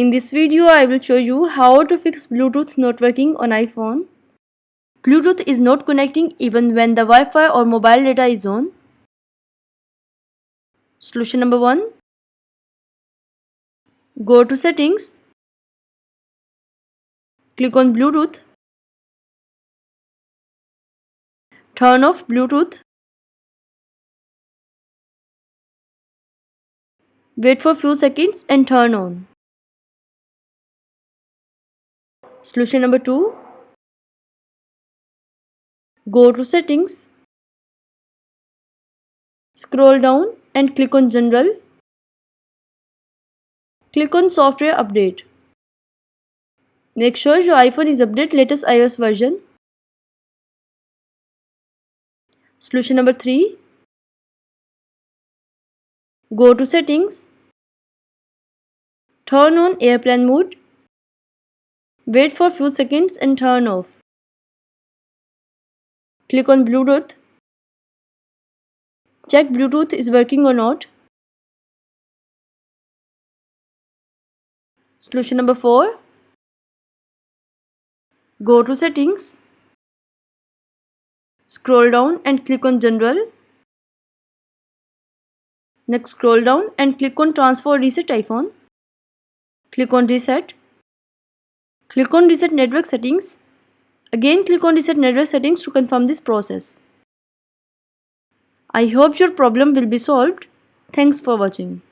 In this video, I will show you how to fix Bluetooth not working on iPhone. Bluetooth is not connecting even when the Wi-Fi or mobile data is on. Solution number 1. Go to Settings. Click on Bluetooth. Turn off Bluetooth. Wait for few seconds and turn on. Solution number 2. Go to Settings. Scroll down and click on General. Click on Software Update. Make sure your iPhone is updated latest iOS version. Solution number 3. Go to Settings. Turn on Airplane Mode. Wait for few seconds and turn off. Click on Bluetooth. Check Bluetooth is working or not. Solution number 4. Go to Settings. Scroll down and click on General. Next scroll down and click on Transfer or Reset iPhone. Click on Reset. Click on Reset Network Settings. Again click on Reset Network Settings to confirm this process. I hope your problem will be solved. Thanks for watching.